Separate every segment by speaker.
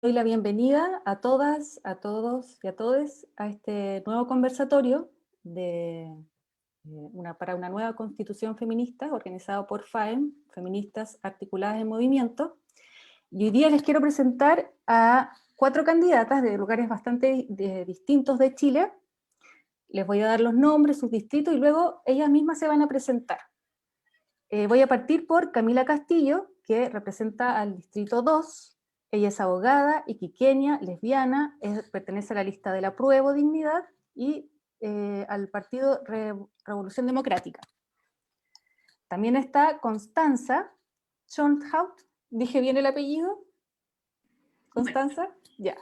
Speaker 1: Doy la bienvenida a todas, a todos y a todes a este nuevo conversatorio para una nueva constitución feminista organizado por FAEM, Feministas Articuladas en Movimiento. Y hoy día les quiero presentar a 4 candidatas de lugares bastante distintos de Chile. Les voy a dar los nombres, sus distritos, y luego ellas mismas se van a presentar. Voy a partir por Camila Castillo, que representa al distrito 2. Ella es abogada, iquiqueña, lesbiana, pertenece a la lista del Apruebo Dignidad y al partido Revolución Democrática. También está Constanza Schonhaut, ¿dije bien el apellido? Constanza, ya,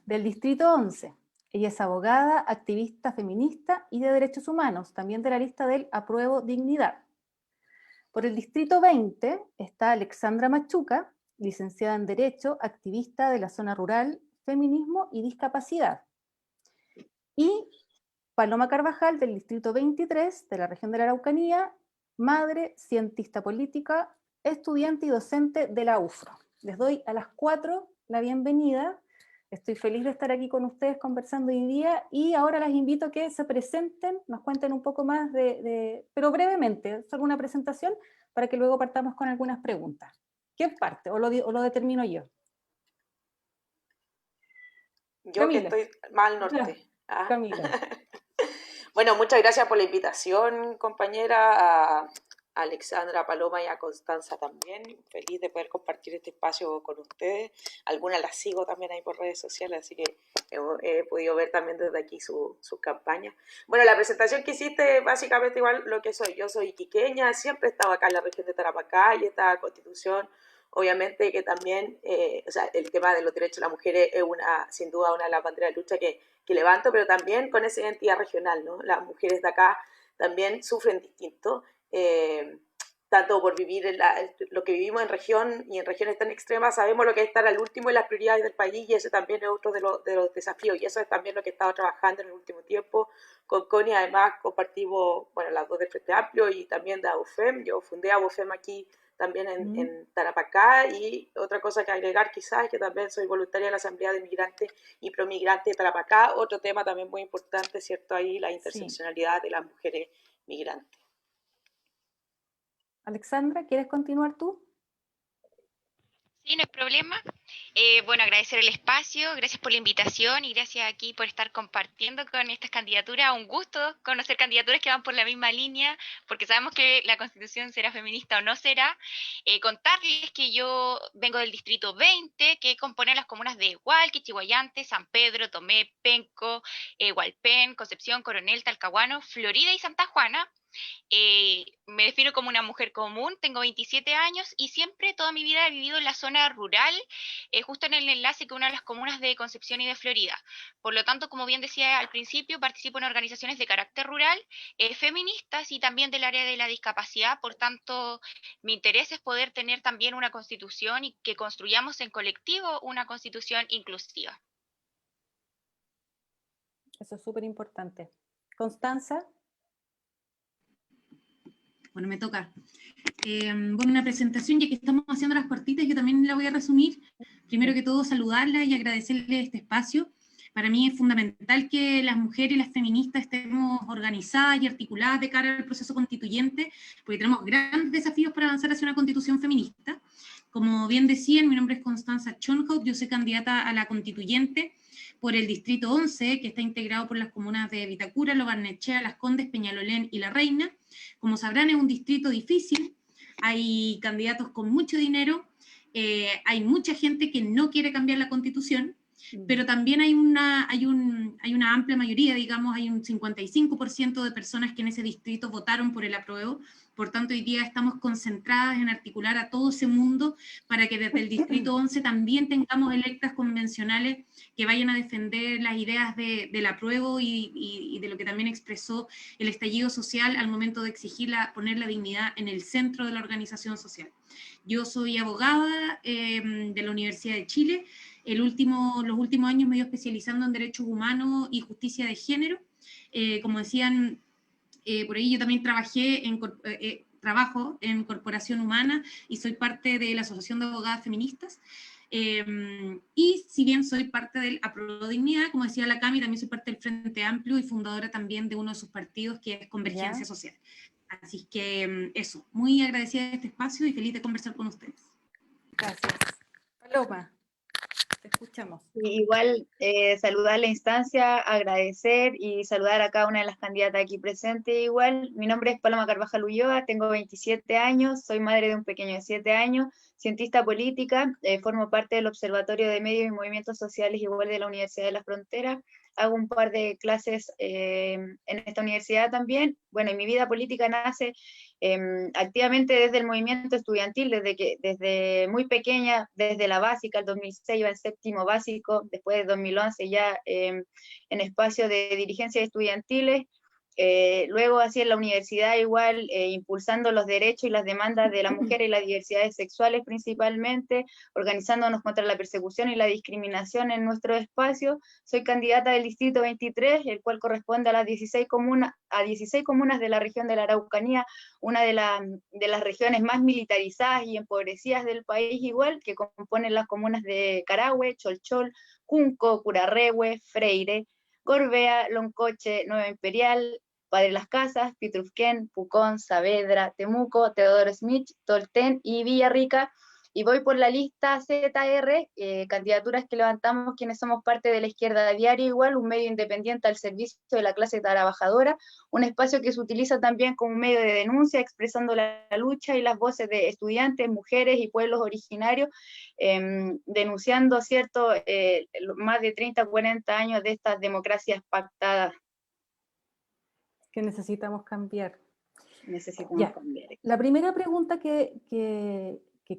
Speaker 1: del distrito 11. Ella es abogada, activista feminista y de derechos humanos, también de la lista del Apruebo Dignidad. Por el distrito 20 está Alexandra Machuca, licenciada en Derecho, activista de la zona rural, feminismo y discapacidad. Y Paloma Carvajal, del distrito 23, de la región de la Araucanía, madre, cientista política, estudiante y docente de la UFRO. Les doy a las 4 la bienvenida. Estoy feliz de estar aquí con ustedes conversando hoy día y ahora las invito a que se presenten, nos cuenten un poco más pero brevemente, solo una presentación para que luego partamos con algunas preguntas. ¿Quién parte? ¿O lo determino yo?
Speaker 2: Yo que
Speaker 1: Camila.
Speaker 2: estoy más al
Speaker 1: Ya,
Speaker 2: norte. ¿Ah?
Speaker 1: Camila.
Speaker 2: Bueno, muchas gracias por la invitación, compañera, a Alexandra, a Paloma y a Constanza también. Feliz de poder compartir este espacio con ustedes. Algunas las sigo también ahí por redes sociales, así que he podido ver también desde aquí su campaña. Bueno, la presentación que hiciste, básicamente igual lo que soy. Yo soy iquiqueña, siempre he estado acá en la región de Tarapacá y esta constitución, obviamente que también, o sea, el tema de los derechos de las mujeres es sin duda una de las banderas de lucha que levanto, pero también con esa identidad regional, ¿no? Las mujeres de acá también sufren distinto, tanto por vivir lo que vivimos en región y en regiones tan extremas, sabemos lo que es estar al último en las prioridades del país y ese también es otro de los desafíos y eso es también lo que he estado trabajando en el último tiempo. Con Connie además compartimos, bueno, las dos del Frente Amplio y también de ABUFEM. Yo fundé ABUFEM aquí también en Tarapacá y otra cosa que agregar quizás es que también soy voluntaria de la Asamblea de Migrantes y Promigrantes de Tarapacá, otro tema también muy importante, ¿cierto? Ahí la
Speaker 1: Sí.
Speaker 2: interseccionalidad de las mujeres migrantes.
Speaker 1: Alexandra, ¿quieres continuar tú?
Speaker 3: Sí, no hay problema. Bueno, agradecer el espacio, gracias por la invitación y gracias aquí por estar compartiendo con estas candidaturas. Un gusto conocer candidaturas que van por la misma línea, porque sabemos que la Constitución será feminista o no será. Contarles que yo vengo del distrito 20, que compone las comunas de Hualqui, Chihuayante, San Pedro, Tomé, Penco, Hualpén, Concepción, Coronel, Talcahuano, Florida y Santa Juana. Me defino como una mujer común, tengo 27 años y siempre, toda mi vida he vivido en la zona rural, justo en el enlace con una de las comunas de Concepción y de Florida. Por lo tanto, como bien decía al principio, participo en organizaciones de carácter rural, feministas y también del área de la discapacidad. Por tanto, mi interés es poder tener también una constitución y que construyamos en colectivo una constitución inclusiva.
Speaker 1: Eso es súper importante. Constanza.
Speaker 4: Bueno, me toca. Bueno, una presentación, ya que estamos haciendo las cortitas, yo también la voy a resumir. Primero que todo, saludarla y agradecerle este espacio. Para mí es fundamental que las mujeres y las feministas estemos organizadas y articuladas de cara al proceso constituyente, porque tenemos grandes desafíos para avanzar hacia una constitución feminista. Como bien decían, mi nombre es Constanza Schonhaut, yo soy candidata a la constituyente por el distrito 11, que está integrado por las comunas de Vitacura, Lo Barnechea, Las Condes, Peñalolén y La Reina. Como sabrán, es un distrito difícil, hay candidatos con mucho dinero, hay mucha gente que no quiere cambiar la Constitución, pero también hay una amplia mayoría, digamos, hay un 55% de personas que en ese distrito votaron por el apruebo. Por tanto, hoy día estamos concentradas en articular a todo ese mundo para que desde el distrito 11 también tengamos electas convencionales que vayan a defender las ideas del apruebo y de lo que también expresó el estallido social al momento de exigir poner la dignidad en el centro de la organización social. Yo soy abogada de la Universidad de Chile. Los últimos años me he ido especializando en derechos humanos y justicia de género. Como decían por ahí, yo también trabajo en Corporación Humana y soy parte de la Asociación de Abogadas Feministas. Y si bien soy parte del Apruebo Dignidad, como decía la Cami, también soy parte del Frente Amplio y fundadora también de uno de sus partidos, que es Convergencia
Speaker 1: ¿Ya?
Speaker 4: Social. Así que eso, muy agradecida de este espacio y feliz de conversar con ustedes.
Speaker 1: Gracias. Paloma, te escuchamos.
Speaker 5: Igual saludar la instancia, agradecer y saludar a cada una de las candidatas aquí presentes. Igual, mi nombre es Paloma Carvajal Ulloa, tengo 27 años, soy madre de un pequeño de 7 años, cientista política, formo parte del Observatorio de Medios y Movimientos Sociales igual de la Universidad de la Frontera, hago un par de clases en esta universidad también. Bueno, y mi vida política nace activamente desde el movimiento estudiantil, desde muy pequeña, desde la básica, el 2006 iba en séptimo básico, después de 2011 ya en espacio de dirigencias estudiantiles, luego así en la universidad igual impulsando los derechos y las demandas de las mujeres y las diversidades sexuales principalmente, organizándonos contra la persecución y la discriminación en nuestro espacio. Soy candidata del distrito 23, el cual corresponde a las 16 comunas de la región de la Araucanía, una de las regiones más militarizadas y empobrecidas del país igual, que componen las comunas de Carahue, Cholchol, Cunco, Curarrehue, Freire, Gorbea, Loncoche, Nueva Imperial, Padre Las Casas, Pitrufquén, Pucón, Saavedra, Temuco, Teodoro Smith, Tolten y Villarrica. Y voy por la lista ZR, candidaturas que levantamos quienes somos parte de la Izquierda Diaria, igual, un medio independiente al servicio de la clase trabajadora, un espacio que se utiliza también como un medio de denuncia, expresando la lucha y las voces de estudiantes, mujeres y pueblos originarios, denunciando, ¿cierto?, más de 30, 40 años de estas democracias pactadas.
Speaker 1: Que necesitamos cambiar.
Speaker 5: Necesitamos cambiar.
Speaker 1: La primera pregunta que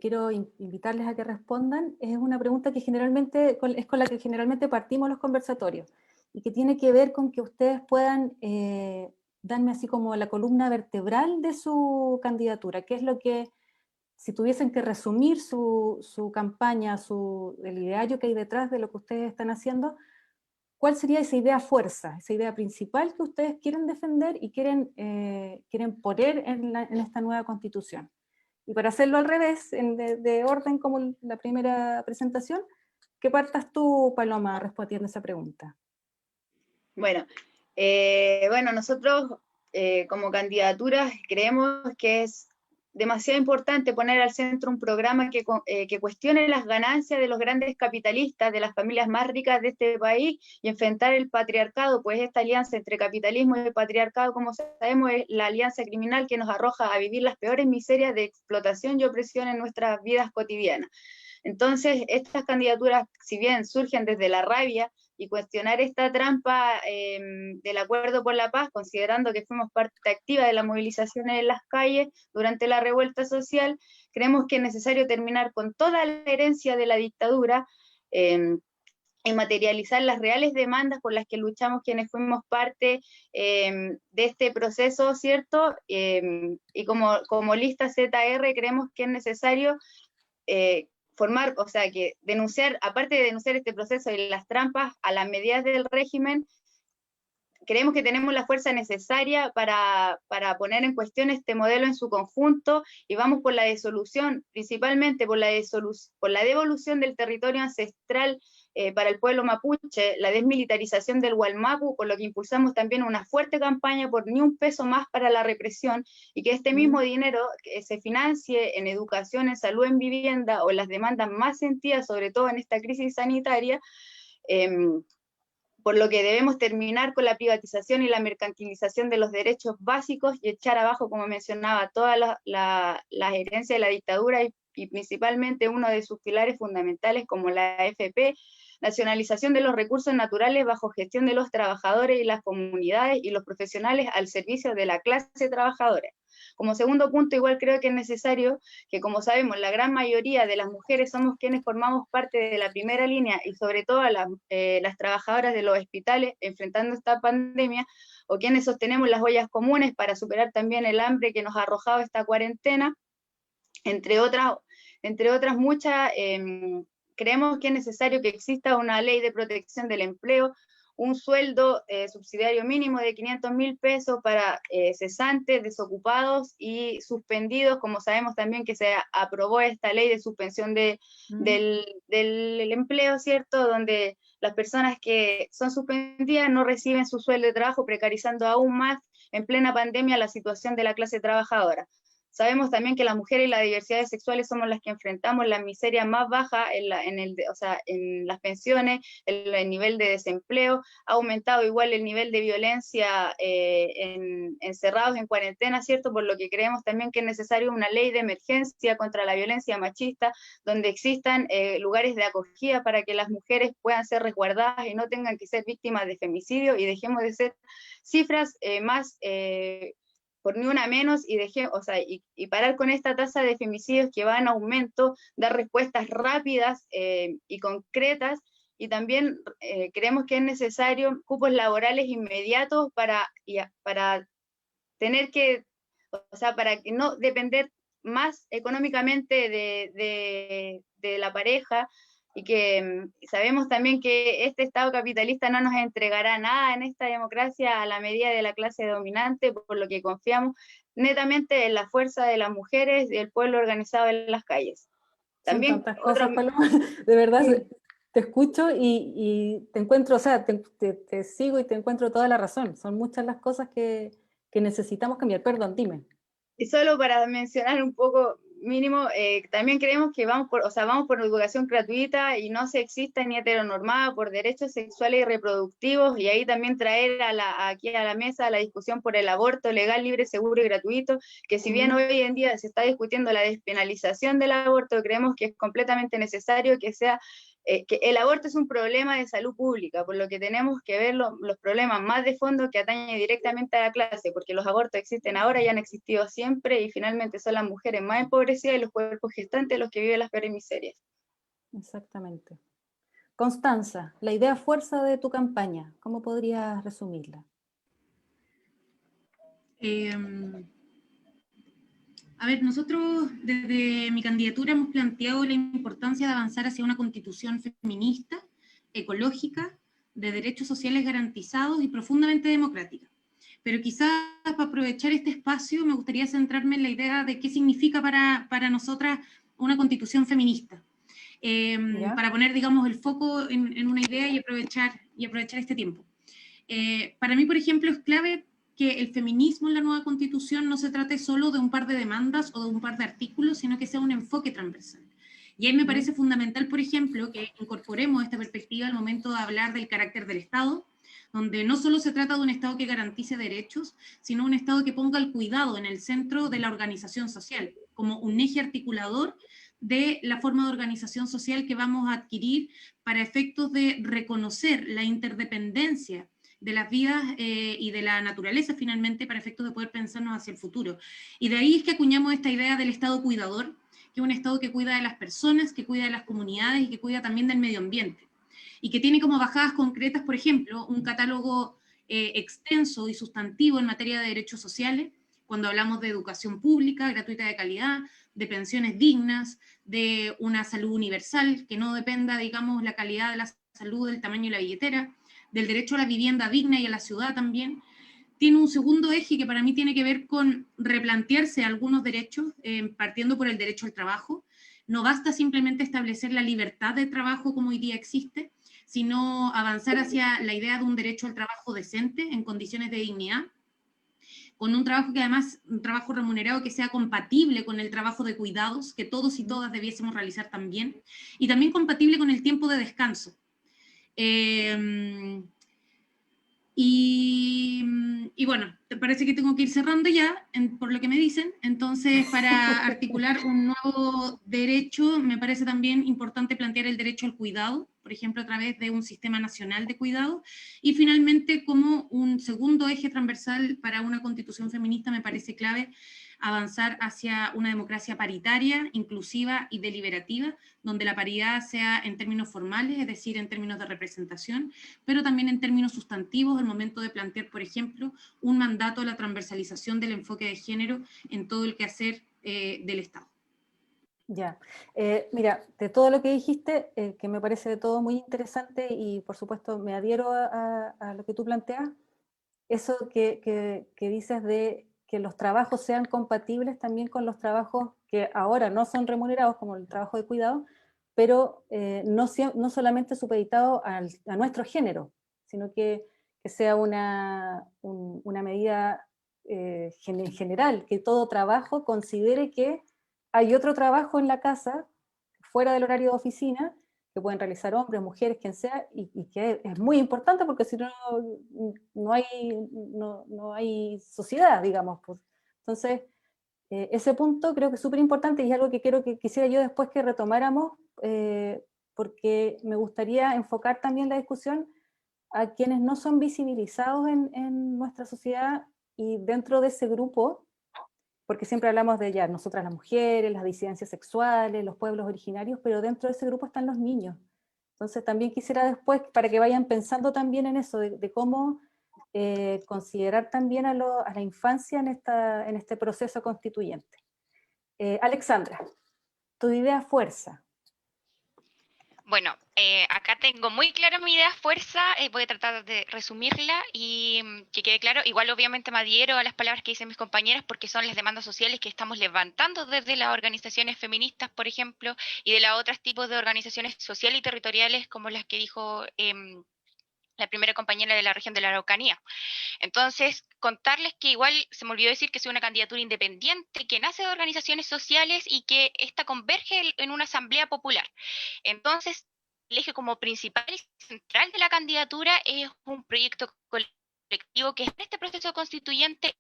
Speaker 1: quiero invitarles a que respondan es una pregunta que generalmente es con la que generalmente partimos los conversatorios y que tiene que ver con que ustedes puedan darme así como la columna vertebral de su candidatura, qué es lo que, si tuviesen que resumir su campaña, el ideario que hay detrás de lo que ustedes están haciendo, ¿cuál sería esa idea fuerza, esa idea principal que ustedes quieren defender y quieren poner en esta nueva constitución? Y para hacerlo al revés, de orden como la primera presentación, que partas tú, Paloma, respondiendo esa pregunta.
Speaker 5: Bueno, nosotros como candidaturas creemos que es demasiado importante poner al centro un programa que cuestione las ganancias de los grandes capitalistas, de las familias más ricas de este país, y enfrentar el patriarcado, pues esta alianza entre capitalismo y patriarcado, como sabemos, es la alianza criminal que nos arroja a vivir las peores miserias de explotación y opresión en nuestras vidas cotidianas. Entonces, estas candidaturas, si bien surgen desde la rabia, y cuestionar esta trampa del Acuerdo por la Paz, considerando que fuimos parte activa de las movilizaciones en las calles durante la revuelta social, creemos que es necesario terminar con toda la herencia de la dictadura y materializar las reales demandas por las que luchamos quienes fuimos parte de este proceso, ¿cierto? Y como lista ZR creemos que es necesario formar, o sea, que denunciar, aparte de denunciar este proceso y las trampas a las medidas del régimen, creemos que tenemos la fuerza necesaria para poner en cuestión este modelo en su conjunto, y vamos por la disolución, principalmente por la devolución del territorio ancestral para el pueblo mapuche, la desmilitarización del Gualmapu, por lo que impulsamos también una fuerte campaña por ni un peso más para la represión, y que este mismo dinero se financie en educación, en salud, en vivienda, o en las demandas más sentidas, sobre todo en esta crisis sanitaria, por lo que debemos terminar con la privatización y la mercantilización de los derechos básicos y echar abajo, como mencionaba, todas las herencias de la dictadura y principalmente uno de sus pilares fundamentales como la AFP, nacionalización de los recursos naturales bajo gestión de los trabajadores y las comunidades y los profesionales al servicio de la clase trabajadora. Como segundo punto, igual creo que es necesario que, como sabemos, la gran mayoría de las mujeres somos quienes formamos parte de la primera línea, y sobre todo las trabajadoras de los hospitales enfrentando esta pandemia, o quienes sostenemos las ollas comunes para superar también el hambre que nos ha arrojado esta cuarentena, entre otras muchas. Creemos que es necesario que exista una ley de protección del empleo, un sueldo subsidiario mínimo de 500.000 pesos para cesantes, desocupados y suspendidos, como sabemos también que se aprobó esta ley de suspensión del empleo, ¿cierto? Donde las personas que son suspendidas no reciben su sueldo de trabajo, precarizando aún más en plena pandemia la situación de la clase trabajadora. Sabemos también que las mujeres y las diversidades sexuales somos las que enfrentamos la miseria más baja en las pensiones, el nivel de desempleo, ha aumentado igual el nivel de violencia encerrados en cuarentena, ¿cierto? Por lo que creemos también que es necesario una ley de emergencia contra la violencia machista, donde existan lugares de acogida para que las mujeres puedan ser resguardadas y no tengan que ser víctimas de femicidio, y dejemos de ser cifras más por ni una menos, y parar con esta tasa de femicidios que va en aumento, dar respuestas rápidas y concretas, y también creemos que es necesario cupos laborales inmediatos para tener que, para no depender más económicamente de la pareja, y que sabemos también que este Estado capitalista no nos entregará nada en esta democracia a la medida de la clase dominante, por lo que confiamos netamente en la fuerza de las mujeres y el pueblo organizado en las calles.
Speaker 1: También son tantas cosas, Paloma, de verdad, sí. Te escucho y te encuentro, o sea, te sigo y te encuentro toda la razón. Son muchas las cosas que necesitamos cambiar. Perdón, dime.
Speaker 5: Y solo para mencionar un poco mínimo, también creemos que vamos por educación gratuita y no sexista ni heteronormada, por derechos sexuales y reproductivos, y ahí también traer aquí a la mesa la discusión por el aborto legal, libre, seguro y gratuito, que si bien hoy en día se está discutiendo la despenalización del aborto, creemos que es completamente necesario que sea que el aborto es un problema de salud pública, por lo que tenemos que ver los problemas más de fondo que atañen directamente a la clase, porque los abortos existen ahora y han existido siempre, y finalmente son las mujeres más empobrecidas y los cuerpos gestantes los que viven las peores miserias.
Speaker 1: Exactamente. Constanza, la idea fuerza de tu campaña, ¿cómo podrías resumirla?
Speaker 4: A ver, nosotros desde mi candidatura hemos planteado la importancia de avanzar hacia una constitución feminista, ecológica, de derechos sociales garantizados y profundamente democrática. Pero quizás para aprovechar este espacio me gustaría centrarme en la idea de qué significa para nosotras una constitución feminista. Para poner, digamos, el foco en una idea y aprovechar este tiempo. Para mí, por ejemplo, es clave que el feminismo en la nueva constitución no se trate solo de un par de demandas o de un par de artículos, sino que sea un enfoque transversal. Y ahí me parece fundamental, por ejemplo, que incorporemos esta perspectiva al momento de hablar del carácter del Estado, donde no solo se trata de un Estado que garantice derechos, sino un Estado que ponga el cuidado en el centro de la organización social, como un eje articulador de la forma de organización social que vamos a adquirir para efectos de reconocer la interdependencia de las vidas y de la naturaleza finalmente, para efectos de poder pensarnos hacia el futuro. Y de ahí es que acuñamos esta idea del Estado cuidador, que es un Estado que cuida de las personas, que cuida de las comunidades y que cuida también del medio ambiente. Y que tiene como bajadas concretas, por ejemplo, un catálogo extenso y sustantivo en materia de derechos sociales, cuando hablamos de educación pública, gratuita de calidad, de pensiones dignas, de una salud universal, que no dependa, digamos, la calidad de la salud del tamaño de la billetera, del derecho a la vivienda digna y a la ciudad también. Tiene un segundo eje que para mí tiene que ver con replantearse algunos derechos, partiendo por el derecho al trabajo. No basta simplemente establecer la libertad de trabajo como hoy día existe, sino avanzar hacia la idea de un derecho al trabajo decente, en condiciones de dignidad, con un trabajo que además, un trabajo remunerado que sea compatible con el trabajo de cuidados, que todos y todas debiésemos realizar también, y también compatible con el tiempo de descanso. Y bueno, te parece que tengo que ir cerrando ya, por lo que me dicen. Entonces, para articular un nuevo derecho, me parece también importante plantear el derecho al cuidado, por ejemplo, a través de un sistema nacional de cuidado. Y finalmente, como un segundo eje transversal para una constitución feminista, me parece clave avanzar hacia una democracia paritaria, inclusiva y deliberativa, donde la paridad sea en términos formales, es decir, en términos de representación, pero también en términos sustantivos, al momento de plantear, por ejemplo, un mandato a la transversalización del enfoque de género en todo el quehacer del Estado.
Speaker 1: Ya, mira, de todo lo que dijiste, que me parece de todo muy interesante y por supuesto me adhiero a lo que tú planteas, eso que dices de que los trabajos sean compatibles también con los trabajos que ahora no son remunerados, como el trabajo de cuidado, pero no solamente supeditado a nuestro género, sino que sea una medida general, que todo trabajo considere que hay otro trabajo en la casa, fuera del horario de oficina, que pueden realizar hombres, mujeres, quien sea, y que es muy importante porque si no, no hay sociedad, digamos. Pues. Entonces, ese punto creo que es súper importante y es algo que quisiera yo después que retomáramos, porque me gustaría enfocar también la discusión a quienes no son visibilizados en nuestra sociedad y dentro de ese grupo, porque siempre hablamos de ya, nosotras las mujeres, las disidencias sexuales, los pueblos originarios, pero dentro de ese grupo están los niños. Entonces también quisiera después, para que vayan pensando también en eso, de cómo considerar también a la infancia en este proceso constituyente. Alexandra, tu idea fuerza.
Speaker 3: Bueno, acá tengo muy clara mi idea fuerza, voy a tratar de resumirla y que quede claro. Igual obviamente me adhiero a las palabras que dicen mis compañeras porque son las demandas sociales que estamos levantando desde las organizaciones feministas, por ejemplo, y de los otros tipos de organizaciones sociales y territoriales como las que dijo la primera compañera de la región de la Araucanía. Entonces, contarles que igual se me olvidó decir que soy una candidatura independiente que nace de organizaciones sociales y que esta converge en una asamblea popular. Entonces, el eje como principal y central de la candidatura es un proyecto colectivo que en este proceso constituyente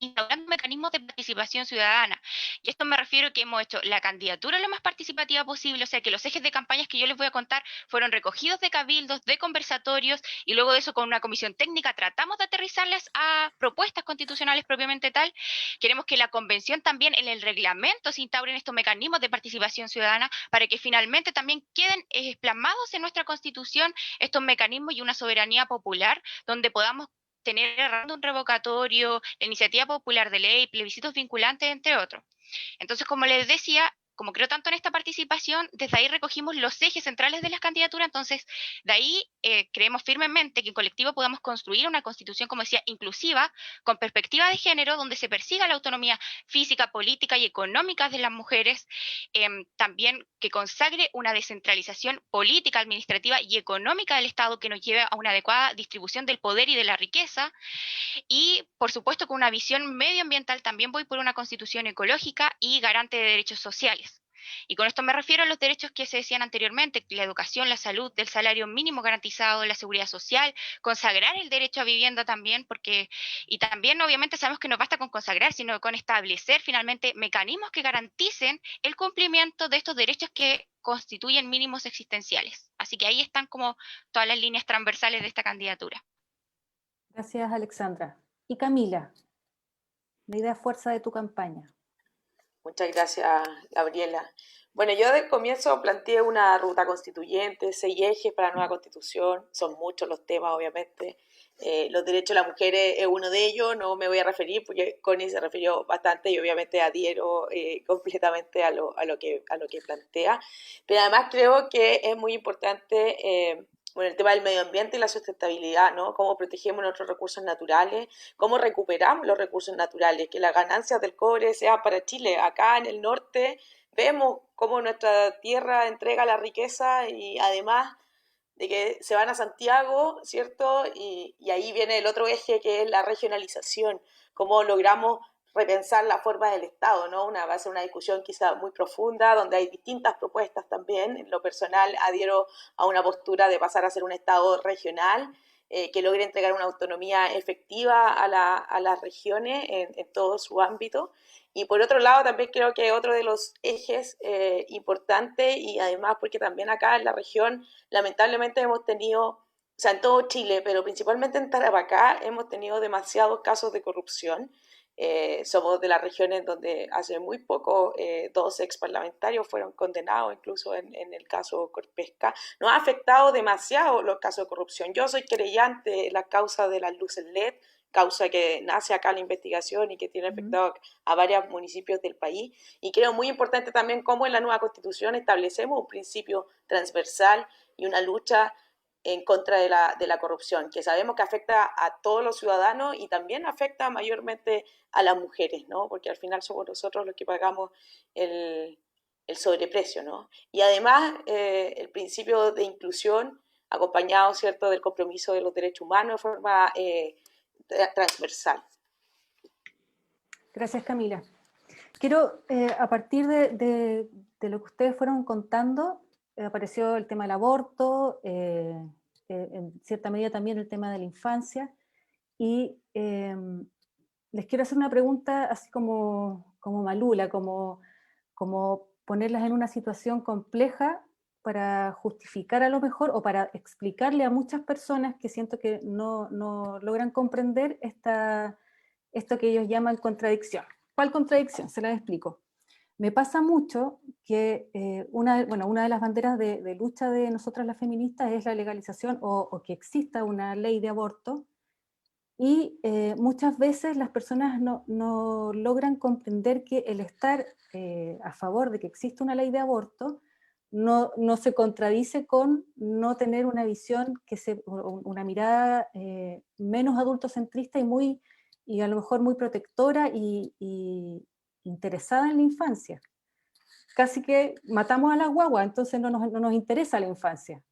Speaker 3: instaurando mecanismos de participación ciudadana. Y esto me refiero a que hemos hecho la candidatura lo más participativa posible, o sea que los ejes de campañas que yo les voy a contar fueron recogidos de cabildos, de conversatorios, y luego de eso con una comisión técnica tratamos de aterrizarlas a propuestas constitucionales propiamente tal. Queremos que la convención también en el reglamento se instauren estos mecanismos de participación ciudadana para que finalmente también queden plasmados en nuestra constitución estos mecanismos y una soberanía popular donde podamos tener un revocatorio, la iniciativa popular de ley, plebiscitos vinculantes, entre otros. Entonces, como les decía, como creo tanto en esta participación, desde ahí recogimos los ejes centrales de las candidaturas, entonces de ahí creemos firmemente que en colectivo podamos construir una constitución, como decía, inclusiva, con perspectiva de género, donde se persiga la autonomía física, política y económica de las mujeres, también que consagre una descentralización política, administrativa y económica del Estado que nos lleve a una adecuada distribución del poder y de la riqueza, y por supuesto con una visión medioambiental también voy por una constitución ecológica y garante de derechos sociales. Y con esto me refiero a los derechos que se decían anteriormente, la educación, la salud, el salario mínimo garantizado, la seguridad social, consagrar el derecho a vivienda también, porque, y también obviamente sabemos que no basta con consagrar, sino con establecer finalmente mecanismos que garanticen el cumplimiento de estos derechos que constituyen mínimos existenciales. Así que ahí están como todas las líneas transversales de esta candidatura.
Speaker 1: Gracias, Alexandra. Y Camila, la idea fuerza de tu campaña.
Speaker 2: Muchas gracias, Gabriela. Bueno, yo del comienzo planteé una ruta constituyente, 6 ejes para la nueva constitución, son muchos los temas, obviamente. Los derechos de las mujeres es uno de ellos, no me voy a referir porque Connie se refirió bastante y obviamente adhiero completamente a lo que plantea. Pero además creo que es muy importante bueno, el tema del medio ambiente y la sustentabilidad, ¿no? Cómo protegemos nuestros recursos naturales, cómo recuperamos los recursos naturales, que las ganancias del cobre sean para Chile. Acá en el norte vemos cómo nuestra tierra entrega la riqueza y además de que se van a Santiago, ¿cierto? Y ahí viene el otro eje que es la regionalización, cómo logramos repensar la forma del Estado, ¿no? Va a ser una discusión quizá muy profunda, donde hay distintas propuestas también. En lo personal adhiero a una postura de pasar a ser un Estado regional, que logre entregar una autonomía efectiva a las regiones en todo su ámbito. Y por otro lado, también creo que otro de los ejes importantes, y además porque también acá en la región, lamentablemente hemos tenido, o sea, en todo Chile, pero principalmente en Tarapacá, hemos tenido demasiados casos de corrupción. Somos de las regiones donde hace muy poco 2 ex parlamentarios fueron condenados, incluso en el caso Corpesca. Nos ha afectado demasiado los casos de corrupción. Yo soy querellante en la causa de las luces LED, causa que nace acá la investigación y que tiene afectado a varios municipios del país. Y creo muy importante también cómo en la nueva Constitución establecemos un principio transversal y una lucha en contra de la corrupción, que sabemos que afecta a todos los ciudadanos y también afecta mayormente a las mujeres, ¿no? Porque al final somos nosotros los que pagamos el sobreprecio, ¿no? Y además el principio de inclusión acompañado, ¿cierto?, del compromiso de los derechos humanos de forma transversal.
Speaker 1: Gracias, Camila. Quiero, a partir de lo que ustedes fueron contando, apareció el tema del aborto, en cierta medida también el tema de la infancia, y les quiero hacer una pregunta así como malula, como ponerlas en una situación compleja para justificar a lo mejor, o para explicarle a muchas personas que siento que no logran comprender esto que ellos llaman contradicción. ¿Cuál contradicción? Se las explico. Me pasa mucho que una de las banderas de lucha de nosotras las feministas es la legalización o que exista una ley de aborto, y muchas veces las personas no logran comprender que el estar a favor de que exista una ley de aborto no se contradice con no tener una visión, una mirada menos adultocentrista y a lo mejor muy protectora y interesada en la infancia. Casi que matamos a las guaguas, entonces no nos interesa la infancia.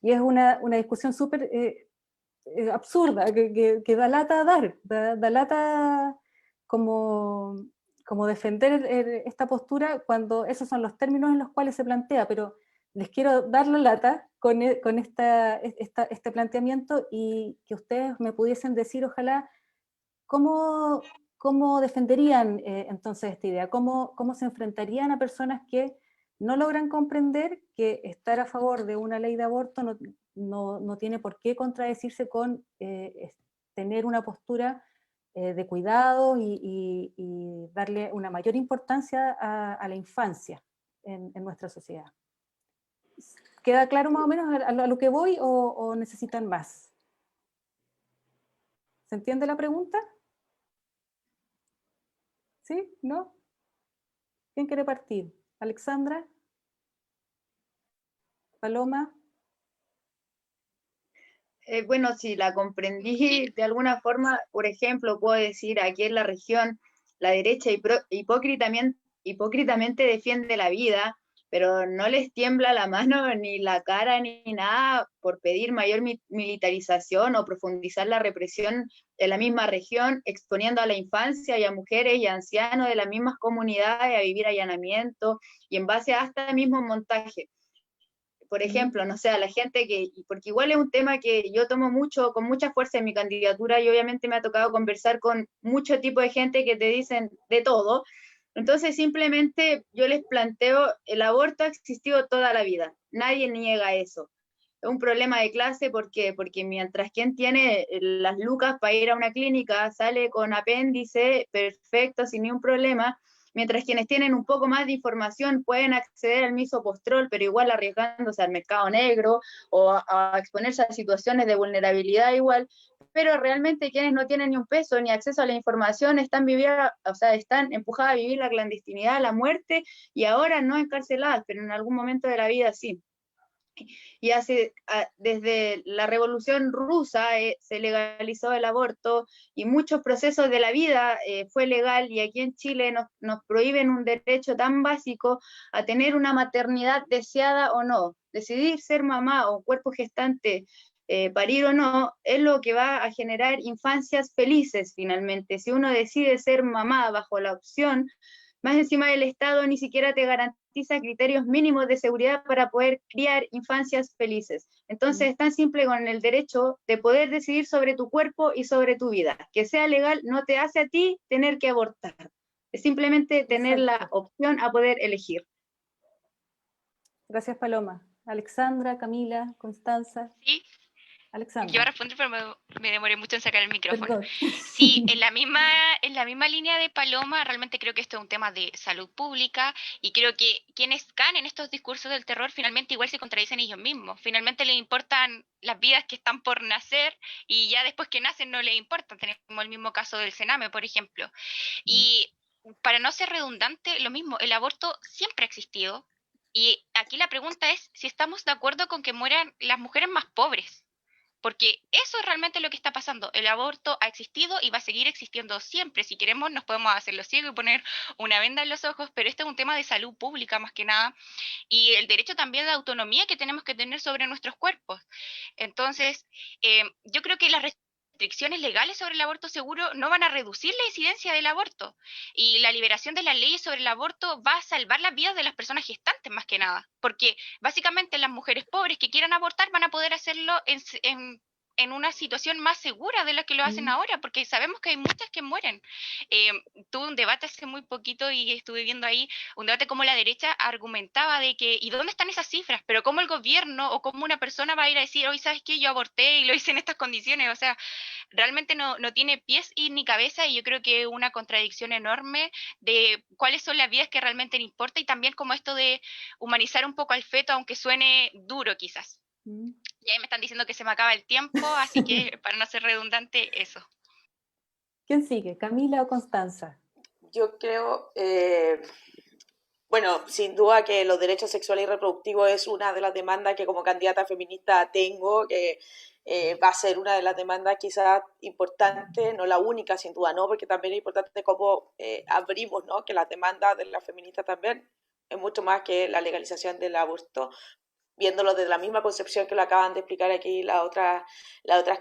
Speaker 1: Y es una discusión súper absurda, que da lata a da lata como defender esta postura cuando esos son los términos en los cuales se plantea, pero les quiero dar la lata con este planteamiento, y que ustedes me pudiesen decir, ojalá, ¿cómo defenderían entonces esta idea? ¿Cómo se enfrentarían a personas que no logran comprender que estar a favor de una ley de aborto no tiene por qué contradecirse con tener una postura de cuidado y darle una mayor importancia a la infancia en nuestra sociedad? ¿Queda claro más o menos a lo que voy, o necesitan más? ¿Se entiende la pregunta? ¿Sí? ¿No? ¿Quién quiere partir? ¿Alexandra? ¿Paloma?
Speaker 5: Bueno, si la comprendí de alguna forma, por ejemplo, puedo decir, aquí en la región, la derecha hipócritamente defiende la vida, pero no les tiembla la mano ni la cara ni nada por pedir mayor militarización o profundizar la represión en la misma región, exponiendo a la infancia y a mujeres y a ancianos de las mismas comunidades a vivir allanamiento y en base a este mismo montaje. Por ejemplo, no sé, a la gente porque igual es un tema que yo tomo con mucha fuerza en mi candidatura, y obviamente me ha tocado conversar con mucho tipo de gente que te dicen de todo. Entonces simplemente yo les planteo, el aborto ha existido toda la vida, nadie niega eso. Es un problema de clase porque mientras quien tiene las lucas para ir a una clínica sale con apéndice perfecto, sin ningún problema, mientras quienes tienen un poco más de información pueden acceder al misopostrol, pero igual arriesgándose al mercado negro o a exponerse a situaciones de vulnerabilidad igual, pero realmente quienes no tienen ni un peso ni acceso a la información están empujadas a vivir la clandestinidad, la muerte, y ahora no encarceladas, pero en algún momento de la vida sí. Y desde la Revolución Rusa se legalizó el aborto, y muchos procesos de la vida fue legal, y aquí en Chile nos prohíben un derecho tan básico a tener una maternidad deseada o no. Decidir ser mamá o cuerpo gestante, parir o no, es lo que va a generar infancias felices finalmente. Si uno decide ser mamá bajo la opción, más encima el Estado ni siquiera te garantiza criterios mínimos de seguridad para poder criar infancias felices. Entonces es tan simple con el derecho de poder decidir sobre tu cuerpo y sobre tu vida. Que sea legal no te hace a ti tener que abortar. Es simplemente tener la opción a poder elegir.
Speaker 1: Gracias, Paloma. Alexandra, Camila, Constanza.
Speaker 3: Sí, Yo
Speaker 1: Alexandra.
Speaker 3: voy a responder, pero me demoré mucho en sacar el micrófono.
Speaker 1: Perdón.
Speaker 3: Sí, en la misma línea de Paloma, realmente creo que esto es un tema de salud pública y creo que quienes caen en estos discursos del terror finalmente igual se contradicen ellos mismos. Finalmente les importan las vidas que están por nacer y ya después que nacen no les importan. Tenemos el mismo caso del Sename, por ejemplo. Y para no ser redundante, lo mismo, el aborto siempre ha existido. Y aquí la pregunta es si estamos de acuerdo con que mueran las mujeres más pobres. Porque eso es realmente lo que está pasando. El aborto ha existido y va a seguir existiendo siempre. Si queremos, nos podemos hacerlo ciego y poner una venda en los ojos, pero este es un tema de salud pública más que nada y el derecho también de autonomía que tenemos que tener sobre nuestros cuerpos. Entonces, yo creo que las restricciones legales sobre el aborto seguro no van a reducir la incidencia del aborto y la liberación de las leyes sobre el aborto va a salvar las vidas de las personas gestantes más que nada, porque básicamente las mujeres pobres que quieran abortar van a poder hacerlo en una situación más segura de la que lo hacen ahora, porque sabemos que hay muchas que mueren. Tuve un debate hace muy poquito y estuve viendo ahí un debate como la derecha argumentaba de que, ¿y dónde están esas cifras? Pero cómo el gobierno o cómo una persona va a ir a decir, hoy sabes qué, yo aborté y lo hice en estas condiciones, o sea, realmente no tiene pies y ni cabeza y yo creo que es una contradicción enorme de cuáles son las vidas que realmente le importa y también como esto de humanizar un poco al feto, aunque suene duro quizás. Y ahí me están diciendo que se me acaba el tiempo, así que para no ser redundante, eso.
Speaker 1: ¿Quién sigue? ¿Camila o Constanza?
Speaker 2: Yo creo, bueno, sin duda que los derechos sexuales y reproductivos es una de las demandas que como candidata feminista tengo, que va a ser una de las demandas quizás importantes, no la única sin duda, ¿no? Porque también es importante cómo abrimos, ¿no? Que las demandas de las feministas también es mucho más que la legalización del aborto, viéndolo desde la misma concepción que lo acaban de explicar aquí las otras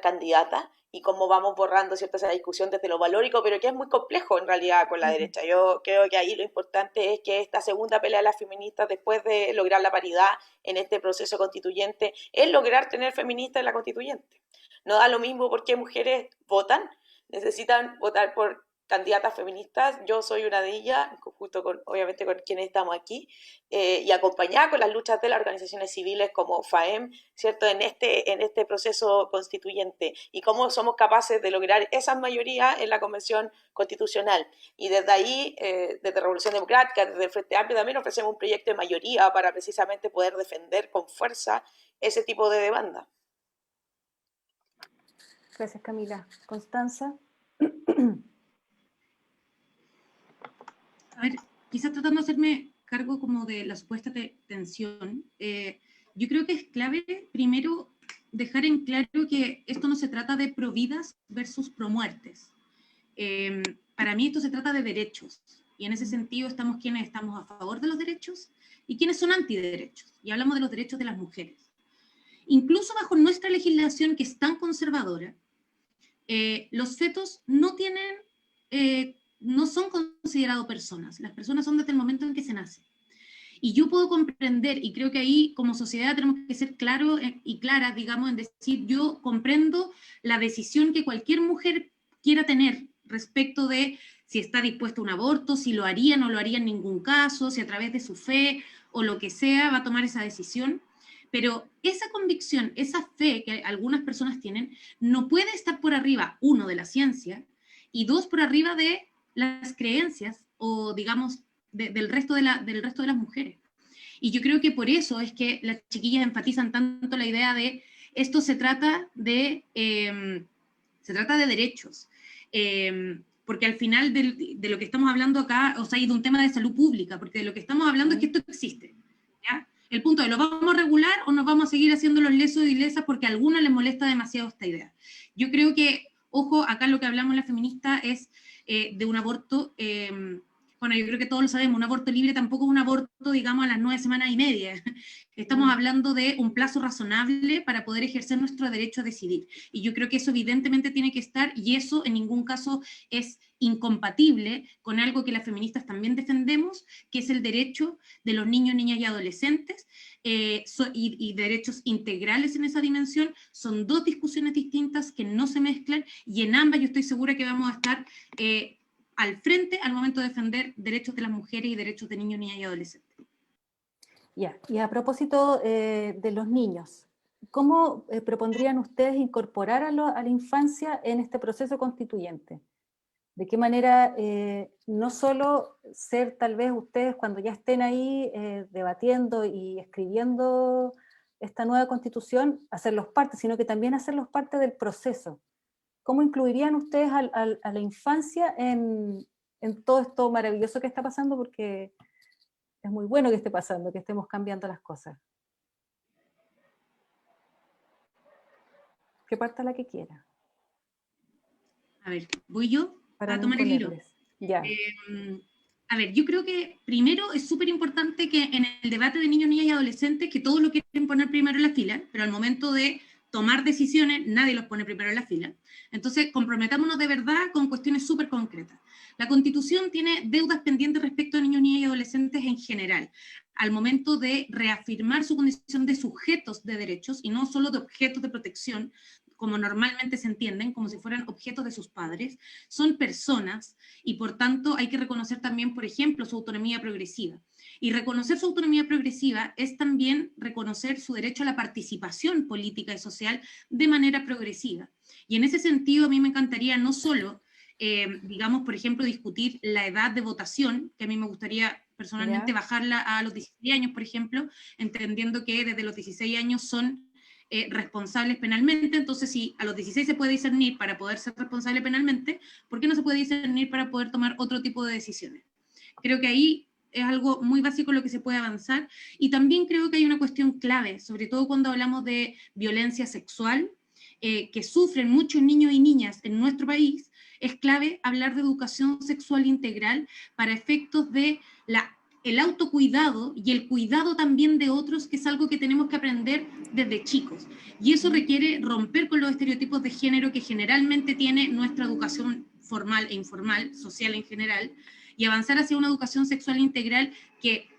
Speaker 2: candidatas, y cómo vamos borrando cierta esa discusión desde lo valórico, pero que es muy complejo en realidad con la derecha. Yo creo que ahí lo importante es que esta segunda pelea de las feministas, después de lograr la paridad en este proceso constituyente, es lograr tener feministas en la constituyente. No da lo mismo por qué mujeres votan, necesitan votar por candidatas feministas, yo soy una de ellas, justo con, obviamente con quienes estamos aquí, y acompañada con las luchas de las organizaciones civiles como FAEM, ¿cierto? En este proceso constituyente, y cómo somos capaces de lograr esas mayorías en la Convención Constitucional. Y desde ahí, desde Revolución Democrática, desde el Frente Amplio, también ofrecemos un proyecto de mayoría para precisamente poder defender con fuerza ese tipo de demanda.
Speaker 1: Gracias, Camila. Constanza.
Speaker 4: A ver, quizás tratando de hacerme cargo como de la supuesta tensión, yo creo que es clave primero dejar en claro que esto no se trata de providas versus promuertes. Para mí esto se trata de derechos, y en ese sentido estamos quienes estamos a favor de los derechos y quienes son antiderechos, y hablamos de los derechos de las mujeres. Incluso bajo nuestra legislación, que es tan conservadora, los fetos no tienen... no son considerados personas, las personas son desde el momento en que se nace. Y yo puedo comprender, y creo que ahí como sociedad tenemos que ser claros y claras, digamos, en decir, yo comprendo la decisión que cualquier mujer quiera tener respecto de si está dispuesta a un aborto, si lo haría, no lo haría en ningún caso, si a través de su fe o lo que sea va a tomar esa decisión. Pero esa convicción, esa fe que algunas personas tienen, no puede estar por arriba, uno, de la ciencia, y dos, por arriba de las creencias o, digamos, del resto de las mujeres. Y yo creo que por eso es que las chiquillas enfatizan tanto la idea de esto se trata de derechos. Porque al final de lo que estamos hablando acá, o sea, hay de un tema de salud pública, porque de lo que estamos hablando es que esto existe, ¿ya? El punto es, ¿lo vamos a regular o nos vamos a seguir haciendo los lesos y lesas porque a alguna les molesta demasiado esta idea? Yo creo que, ojo, acá lo que hablamos la feminista es de un aborto, bueno, yo creo que todos lo sabemos, un aborto libre tampoco es un aborto, digamos, a las 9 semanas y media. Estamos hablando de un plazo razonable para poder ejercer nuestro derecho a decidir. Y yo creo que eso evidentemente tiene que estar, y eso en ningún caso es incompatible con algo que las feministas también defendemos, que es el derecho de los niños, niñas y adolescentes, y derechos integrales en esa dimensión. Son dos discusiones distintas que no se mezclan, y en ambas yo estoy segura que vamos a estar al frente al momento de defender derechos de las mujeres y derechos de niños, niñas y adolescentes.
Speaker 1: Ya, y a propósito de los niños, ¿cómo propondrían ustedes incorporar a la infancia en este proceso constituyente? ¿De qué manera no solo ser tal vez ustedes cuando ya estén ahí debatiendo y escribiendo esta nueva constitución, hacerlos parte, sino que también hacerlos parte del proceso? ¿Cómo incluirían ustedes a la infancia en todo esto maravilloso que está pasando? Porque es muy bueno que esté pasando, que estemos cambiando las cosas. Que parta la que quiera.
Speaker 4: A ver, voy yo
Speaker 1: Para
Speaker 4: a
Speaker 1: no
Speaker 4: tomar el hilo.
Speaker 1: imponerles. Ya.
Speaker 4: A ver, yo creo que primero es súper importante que en el debate de niños, niñas y adolescentes, que todos lo quieren poner primero en la fila, pero al momento de tomar decisiones, nadie los pone primero en la fila. Entonces, comprometámonos de verdad con cuestiones súper concretas. La Constitución tiene deudas pendientes respecto a niños, niñas y adolescentes en general, al momento de reafirmar su condición de sujetos de derechos y no solo de objetos de protección, como normalmente se entienden, como si fueran objetos de sus padres. Son personas y por tanto hay que reconocer también, por ejemplo, su autonomía progresiva. Y reconocer su autonomía progresiva es también reconocer su derecho a la participación política y social de manera progresiva. Y en ese sentido a mí me encantaría no solo, digamos, por ejemplo, discutir la edad de votación, que a mí me gustaría personalmente bajarla a los 16 años, por ejemplo, entendiendo que desde los 16 años son responsables penalmente. Entonces, si a los 16 se puede discernir para poder ser responsable penalmente, ¿por qué no se puede discernir para poder tomar otro tipo de decisiones? Creo que ahí es algo muy básico lo que se puede avanzar, y también creo que hay una cuestión clave, sobre todo cuando hablamos de violencia sexual, que sufren muchos niños y niñas en nuestro país. Es clave hablar de educación sexual integral para efectos de el autocuidado y el cuidado también de otros, que es algo que tenemos que aprender desde chicos. Y eso requiere romper con los estereotipos de género que generalmente tiene nuestra educación formal e informal, social en general, y avanzar hacia una educación sexual integral que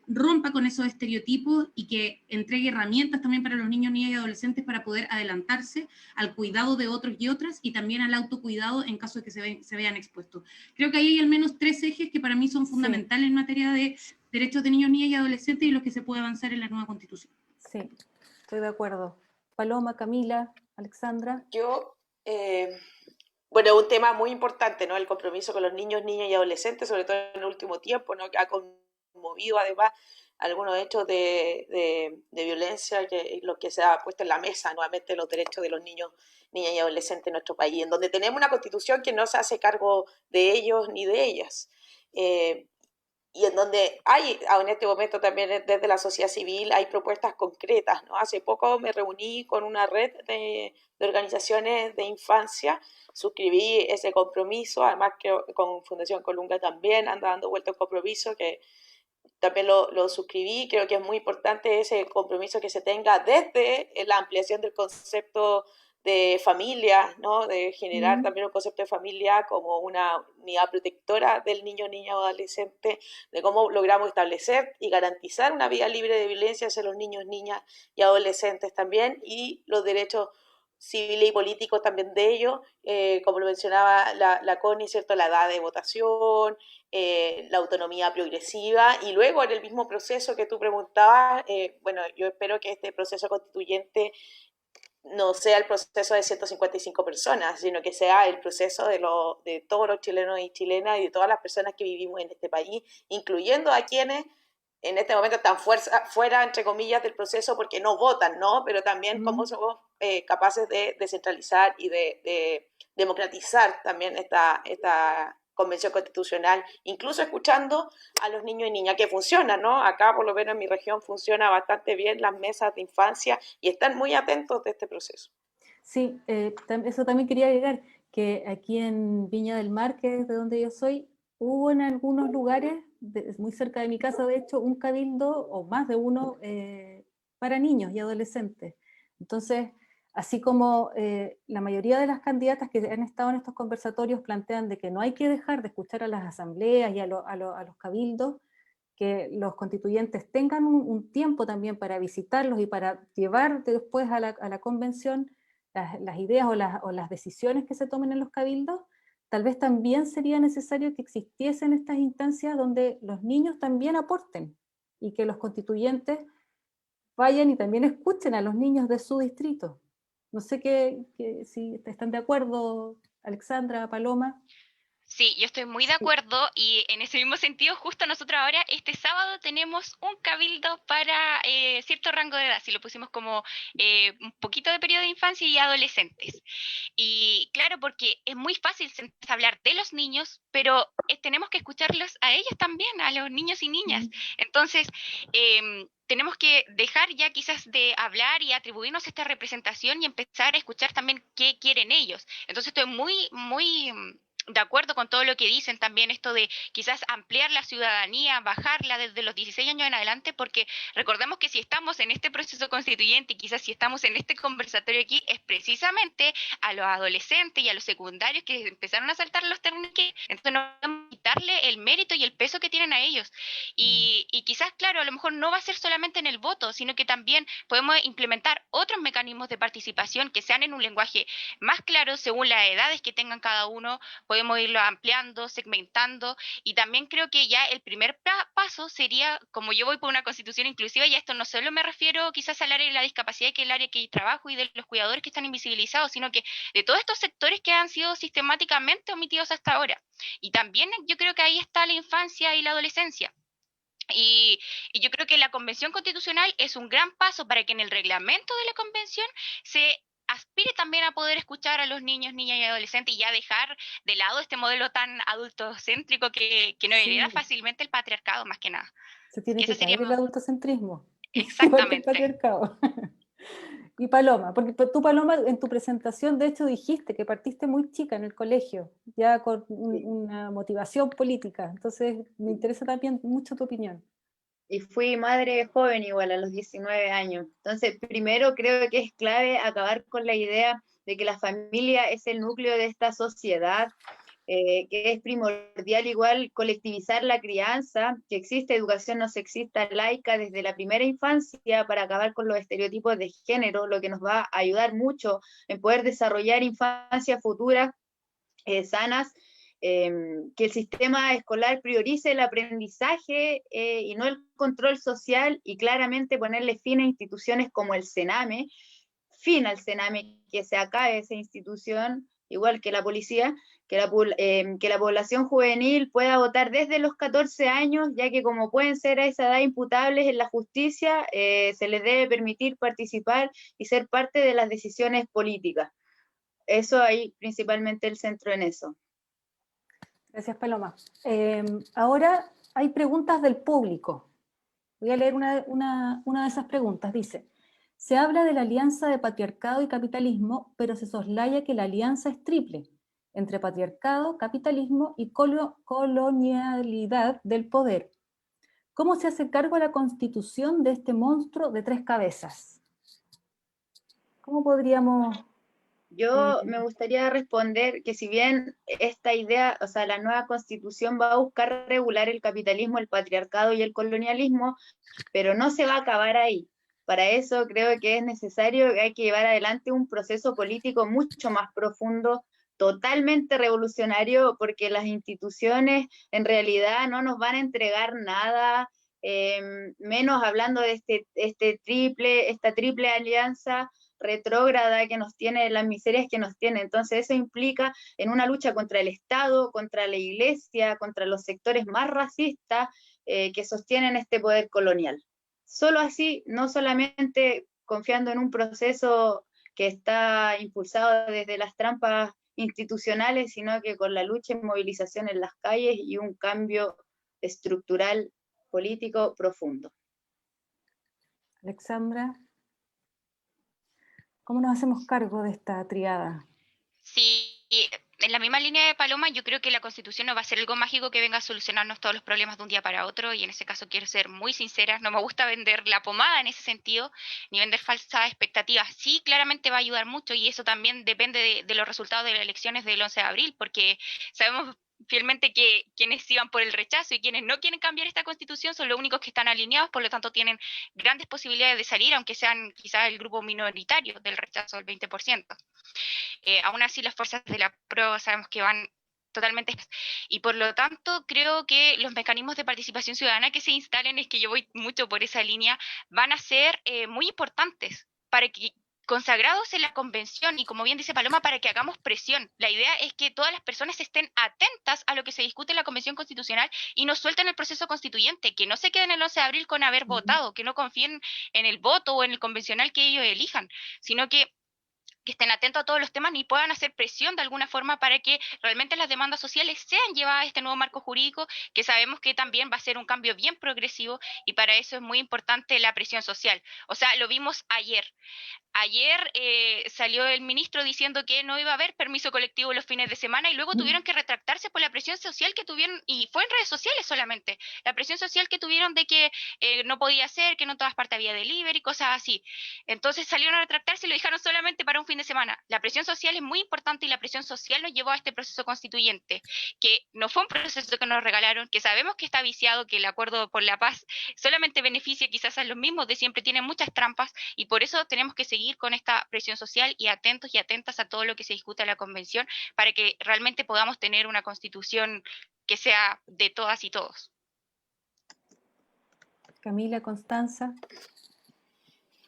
Speaker 4: rompa con esos estereotipos y que entregue herramientas también para los niños, niñas y adolescentes para poder adelantarse al cuidado de otros y otras, y también al autocuidado en caso de que se vean expuestos. Creo que ahí hay al menos 3 ejes que para mí son fundamentales en materia de derechos de niños, niñas y adolescentes, y los que se puede avanzar en la nueva Constitución.
Speaker 1: Sí, estoy de acuerdo. Paloma, Camila, Alexandra.
Speaker 2: Yo, bueno, un tema muy importante, ¿no? El compromiso con los niños, niñas y adolescentes, sobre todo en el último tiempo, ¿no? Que ha conmovido además algunos hechos de violencia, lo que se ha puesto en la mesa nuevamente, los derechos de los niños, niñas y adolescentes en nuestro país, en donde tenemos una constitución que no se hace cargo de ellos ni de ellas. Y en donde hay, en este momento también desde la sociedad civil, hay propuestas concretas, ¿no? Hace poco me reuní con una red de organizaciones de infancia, suscribí ese compromiso, además que con Fundación Colunga también anda dando vuelta el compromiso, que también lo suscribí. Creo que es muy importante ese compromiso que se tenga desde la ampliación del concepto de familia, ¿no? De generar también un concepto de familia como una unidad protectora del niño, niña o adolescente, de cómo logramos establecer y garantizar una vida libre de violencia hacia los niños, niñas y adolescentes también, y los derechos civiles y políticos también de ellos, como lo mencionaba la Connie, ¿cierto? La edad de votación, la autonomía progresiva, y luego en el mismo proceso que tú preguntabas, bueno, yo espero que este proceso constituyente no sea el proceso de 155 personas, sino que sea el proceso de todos los chilenos y chilenas y de todas las personas que vivimos en este país, incluyendo a quienes en este momento están fuera, entre comillas, del proceso porque no votan, ¿no? Pero también cómo somos capaces de descentralizar y de democratizar también esta convención constitucional, incluso escuchando a los niños y niñas, que funciona, ¿no? Acá, por lo menos en mi región, funciona bastante bien las mesas de infancia y están muy atentos de este proceso.
Speaker 1: Sí, eso también quería agregar, que aquí en Viña del Mar, que es de donde yo soy, hubo en algunos lugares, muy cerca de mi casa, de hecho, un cabildo, o más de uno, para niños y adolescentes. Entonces, así como la mayoría de las candidatas que han estado en estos conversatorios plantean de que no hay que dejar de escuchar a las asambleas y a los cabildos, que los constituyentes tengan un tiempo también para visitarlos y para llevar después a la convención las ideas o las decisiones que se tomen en los cabildos. Tal vez también sería necesario que existiesen estas instancias donde los niños también aporten y que los constituyentes vayan y también escuchen a los niños de su distrito. No sé si están de acuerdo, Alexandra, Paloma.
Speaker 3: Sí, yo estoy muy de acuerdo y en ese mismo sentido, justo nosotros ahora, este sábado, tenemos un cabildo para cierto rango de edad, si lo pusimos como un poquito de periodo de infancia y adolescentes. Y claro, porque es muy fácil sentarse a hablar de los niños, pero tenemos que escucharlos a ellos también, a los niños y niñas. Entonces, tenemos que dejar ya quizás de hablar y atribuirnos esta representación y empezar a escuchar también qué quieren ellos. Entonces, estoy muy de acuerdo con todo lo que dicen también, esto de quizás ampliar la ciudadanía, bajarla desde los 16 años en adelante, porque recordemos que si estamos en este proceso constituyente y quizás si estamos en este conversatorio aquí, es precisamente a los adolescentes y a los secundarios que empezaron a saltar los términos, entonces no podemos quitarle el mérito y el peso que tienen a ellos. Y quizás, claro, a lo mejor no va a ser solamente en el voto, sino que también podemos implementar otros mecanismos de participación que sean en un lenguaje más claro según las edades que tengan cada uno. Podemos irlo ampliando, segmentando, y también creo que ya el primer paso sería, como yo voy por una constitución inclusiva, y esto no solo me refiero quizás al área de la discapacidad, que es el área que trabajo, y de los cuidadores que están invisibilizados, sino que de todos estos sectores que han sido sistemáticamente omitidos hasta ahora. Y también yo creo que ahí está la infancia y la adolescencia. Y yo creo que la Convención Constitucional es un gran paso para que en el reglamento de la Convención se aspire también a poder escuchar a los niños, niñas y adolescentes y ya dejar de lado este modelo tan adultocéntrico que nos hereda
Speaker 1: Sí,
Speaker 3: fácilmente el patriarcado, más que nada.
Speaker 1: se
Speaker 3: Así
Speaker 1: tiene
Speaker 3: que
Speaker 1: que
Speaker 3: eso sería
Speaker 1: caer el adultocentrismo, igual que el
Speaker 3: exactamente.
Speaker 1: patriarcado. Y Paloma, porque tú, Paloma, en tu presentación, de hecho, dijiste que partiste muy chica en el colegio, ya con
Speaker 5: Sí.
Speaker 1: una motivación política. Entonces, me interesa también mucho tu opinión.
Speaker 5: Y fui madre joven igual, a los 19 años. Entonces, primero creo que es clave acabar con la idea de que la familia es el núcleo de esta sociedad, que es primordial igual colectivizar la crianza, que existe educación no sexista laica desde la primera infancia para acabar con los estereotipos de género, lo que nos va a ayudar mucho en poder desarrollar infancias futuras sanas, que el sistema escolar priorice el aprendizaje y no el control social, y claramente ponerle fin a instituciones como el Sename, fin al Sename, que se acabe esa institución, igual que la policía, que la población juvenil pueda votar desde los 14 años, ya que como pueden ser a esa edad imputables en la justicia, se les debe permitir participar y ser parte de las decisiones políticas. Eso ahí, principalmente el centro en eso.
Speaker 1: Gracias, Paloma. Ahora hay preguntas del público. Voy a leer una de esas preguntas. Dice, se habla de la alianza de patriarcado y capitalismo, pero se soslaya que la alianza es triple, entre patriarcado, capitalismo y colonialidad del poder. ¿Cómo se hace cargo la Constitución de este monstruo de tres cabezas? ¿Cómo podríamos...?
Speaker 5: Yo me gustaría responder que si bien esta idea, o sea, la nueva constitución va a buscar regular el capitalismo, el patriarcado y el colonialismo, pero no se va a acabar ahí. Para eso creo que es necesario que hay que llevar adelante un proceso político mucho más profundo, totalmente revolucionario, porque las instituciones en realidad no nos van a entregar nada, menos hablando de esta triple alianza retrógrada que nos tiene, las miserias que nos tiene. Entonces eso implica en una lucha contra el Estado, contra la Iglesia, contra los sectores más racistas que sostienen este poder colonial. Solo así, no solamente confiando en un proceso que está impulsado desde las trampas institucionales, sino que con la lucha y movilización en las calles y un cambio estructural político profundo.
Speaker 1: Alexandra, ¿cómo nos hacemos cargo de esta triada?
Speaker 3: Sí, en la misma línea de Paloma, yo creo que la Constitución no va a ser algo mágico que venga a solucionarnos todos los problemas de un día para otro, y en ese caso quiero ser muy sincera, no me gusta vender la pomada en ese sentido, ni vender falsas expectativas. Sí, claramente va a ayudar mucho, y eso también depende de los resultados de las elecciones del 11 de abril, porque sabemos fielmente que quienes iban por el rechazo y quienes no quieren cambiar esta Constitución son los únicos que están alineados, por lo tanto tienen grandes posibilidades de salir, aunque sean quizás el grupo minoritario del rechazo, el 20%. Aún así las fuerzas de la prueba sabemos que van totalmente. Y por lo tanto, creo que los mecanismos de participación ciudadana que se instalen, es que yo voy mucho por esa línea, van a ser muy importantes para que, consagrados en la convención, y como bien dice Paloma, para que hagamos presión. La idea es que todas las personas estén atentas a lo que se discute en la Convención Constitucional y no suelten el proceso constituyente, que no se queden el 11 de abril con haber votado, que no confíen en el voto o en el convencional que ellos elijan, sino que estén atentos a todos los temas y puedan hacer presión de alguna forma para que realmente las demandas sociales sean llevadas a este nuevo marco jurídico, que sabemos que también va a ser un cambio bien progresivo, y para eso es muy importante la presión social. O sea, lo vimos ayer. Ayer salió el ministro diciendo que no iba a haber permiso colectivo los fines de semana, y luego tuvieron que retractarse por la presión social que tuvieron, y fue en redes sociales solamente, la presión social que tuvieron de que no podía ser, que no en todas partes había delivery, cosas así. Entonces salieron a retractarse y lo dejaron solamente para un fin de semana. La presión social es muy importante, y la presión social nos llevó a este proceso constituyente, que no fue un proceso que nos regalaron, que sabemos que está viciado, que el acuerdo por la paz solamente beneficia quizás a los mismos de siempre, tiene muchas trampas, y por eso tenemos que seguir con esta presión social y atentos y atentas a todo lo que se discuta en la convención, para que realmente podamos tener una constitución que sea de todas y todos.
Speaker 1: Camila, Constanza.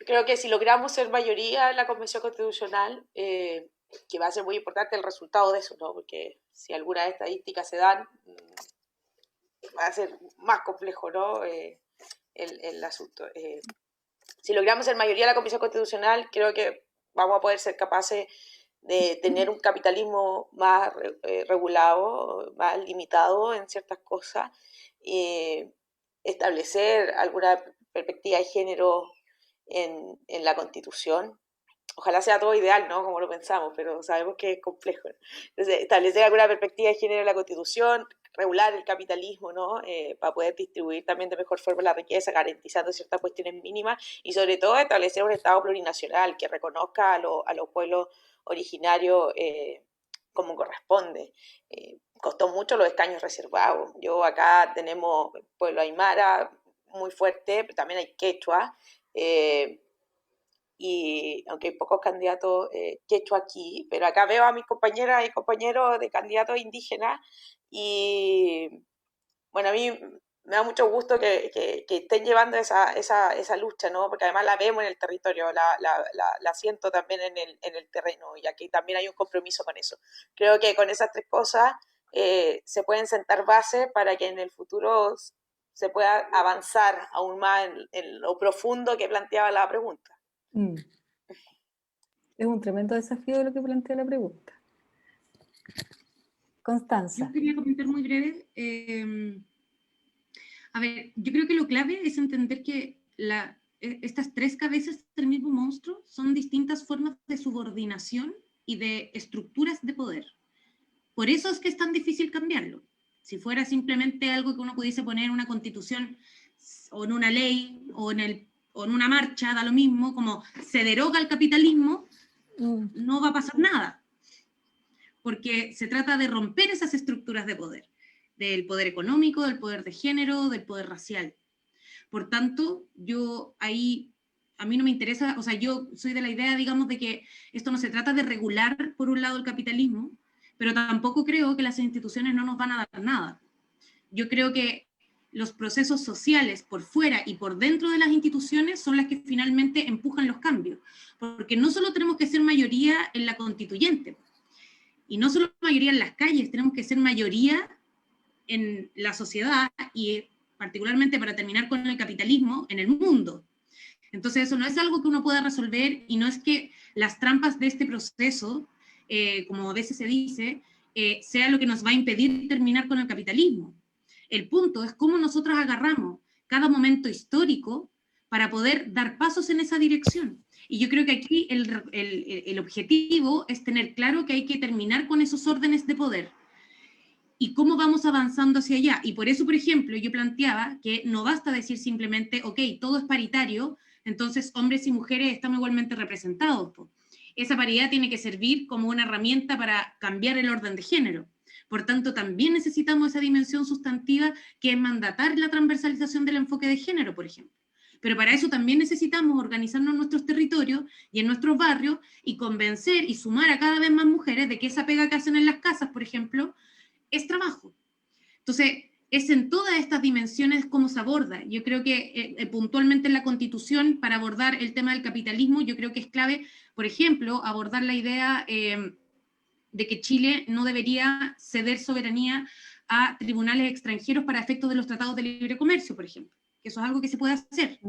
Speaker 2: Creo que si logramos ser mayoría en la Convención Constitucional, que va a ser muy importante el resultado de eso, ¿no? Porque si algunas estadísticas se dan, va a ser más complejo, ¿no? El asunto. Si logramos ser mayoría en la Convención Constitucional, creo que vamos a poder ser capaces de tener un capitalismo más regulado, más limitado en ciertas cosas, establecer alguna perspectiva de género en la Constitución. Ojalá sea todo ideal, ¿no? Como lo pensamos, pero sabemos que es complejo. Entonces, establecer alguna perspectiva de género en la Constitución, regular el capitalismo, ¿no? Para poder distribuir también de mejor forma la riqueza, garantizando ciertas cuestiones mínimas, y sobre todo establecer un Estado plurinacional que reconozca a los pueblos originarios como corresponde. Costó mucho los escaños reservados. Acá tenemos pueblo aymara muy fuerte, pero también hay quechua, y aunque hay pocos candidatos quechua aquí, pero acá veo a mis compañeras y compañeros de candidatos indígenas, y bueno, a mí me da mucho gusto que estén llevando esa lucha, ¿no? Porque además la vemos en el territorio, la siento también en el terreno, y aquí también hay un compromiso con eso. Creo que con esas tres cosas se pueden sentar bases para que en el futuro se pueda avanzar aún más en lo profundo que planteaba la pregunta.
Speaker 1: Es un tremendo desafío de lo que plantea la pregunta. Constanza.
Speaker 4: Yo quería comentar muy breve. A ver, yo creo que lo clave es entender que estas tres cabezas del mismo monstruo son distintas formas de subordinación y de estructuras de poder. Por eso es que es tan difícil cambiarlo. Si fuera simplemente algo que uno pudiese poner en una constitución o en una ley o en una marcha, da lo mismo, como se deroga el capitalismo, no va a pasar nada. Porque se trata de romper esas estructuras de poder, del poder económico, del poder de género, del poder racial. Por tanto, a mí no me interesa, o sea, yo soy de la idea, digamos, de que esto no se trata de regular, por un lado, el capitalismo, pero tampoco creo que las instituciones no nos van a dar nada. Yo creo que los procesos sociales por fuera y por dentro de las instituciones son las que finalmente empujan los cambios, porque no solo tenemos que ser mayoría en la constituyente, y no solo mayoría en las calles, tenemos que ser mayoría en la sociedad, y particularmente, para terminar con el capitalismo, en el mundo. Entonces eso no es algo que uno pueda resolver, y no es que las trampas de este proceso, como a veces se dice, sea lo que nos va a impedir terminar con el capitalismo. El punto es cómo nosotros agarramos cada momento histórico para poder dar pasos en esa dirección. Y yo creo que aquí el objetivo es tener claro que hay que terminar con esos órdenes de poder. ¿Y cómo vamos avanzando hacia allá? Y por eso, por ejemplo, yo planteaba que no basta decir simplemente, ok, todo es paritario, entonces hombres y mujeres estamos igualmente representados. Esa paridad tiene que servir como una herramienta para cambiar el orden de género. Por tanto, también necesitamos esa dimensión sustantiva, que es mandatar la transversalización del enfoque de género, por ejemplo. Pero para eso también necesitamos organizarnos en nuestros territorios y en nuestros barrios, y convencer y sumar a cada vez más mujeres de que esa pega que hacen en las casas, por ejemplo, es trabajo. Entonces, es en todas estas dimensiones cómo se aborda. Yo creo que puntualmente en la Constitución, para abordar el tema del capitalismo, yo creo que es clave, por ejemplo, abordar la idea de que Chile no debería ceder soberanía a tribunales extranjeros para efectos de los tratados de libre comercio, por ejemplo, que eso es algo que se puede hacer.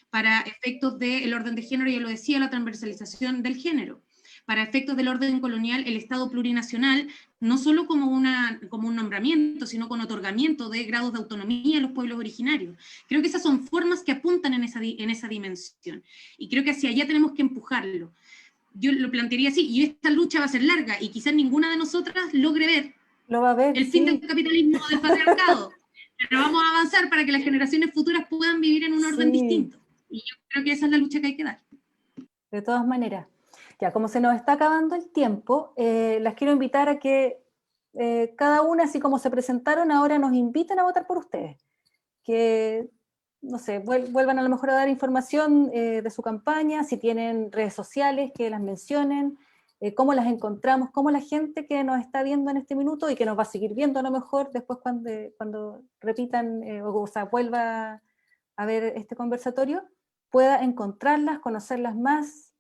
Speaker 4: Para efectos del orden de género, ya lo decía, la transversalización del género. Para efectos del orden colonial, el Estado plurinacional, no solo como un nombramiento, sino con otorgamiento de grados de autonomía a los pueblos originarios. Creo que esas son formas que apuntan en esa dimensión. Y creo que hacia allá tenemos que empujarlo. Yo lo plantearía así, y esta lucha va a ser larga, y quizás ninguna de nosotras logre ver
Speaker 1: Lo va a ver,
Speaker 4: el fin del capitalismo o del patriarcado, pero vamos a avanzar para que las generaciones futuras puedan vivir en un orden distinto. Y yo creo que esa es la lucha que hay que dar.
Speaker 1: De todas maneras. Ya, como se nos está acabando el tiempo, las quiero invitar a que cada una, así como se presentaron, ahora nos inviten a votar por ustedes. Que, no sé, vuelvan a lo mejor a dar información de su campaña, si tienen redes sociales, que las mencionen, cómo las encontramos, cómo la gente que nos está viendo en este minuto y que nos va a seguir viendo a lo mejor después cuando repitan, o sea, vuelva a ver este conversatorio, pueda encontrarlas, conocerlas más.